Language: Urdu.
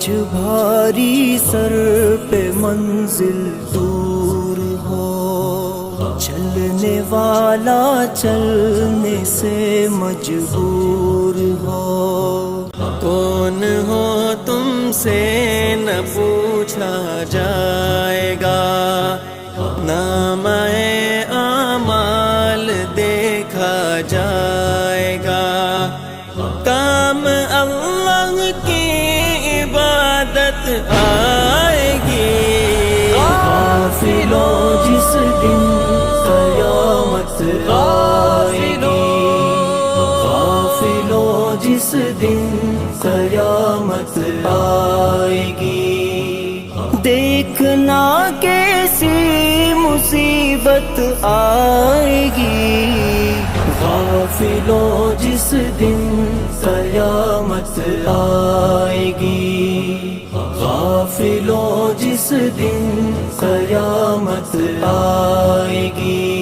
آج بھاری سر پہ منزل دور ہو، چلنے والا چلنے سے مجبور ہو، کون ہو تم سے نہ پوچھا جائے گا، نام اعمال دیکھا جائے گا، کام اللہ کی عبادت آئے گی، غافلوں جس دن قیامت آئے گی، غافلوں جس دن قیامت آئے گی، دیکھنا کیسی مصیبت آئے گی، غافلوں جس دن قیامت آئے گی، غافلوں جس دن قیامت آئے گی۔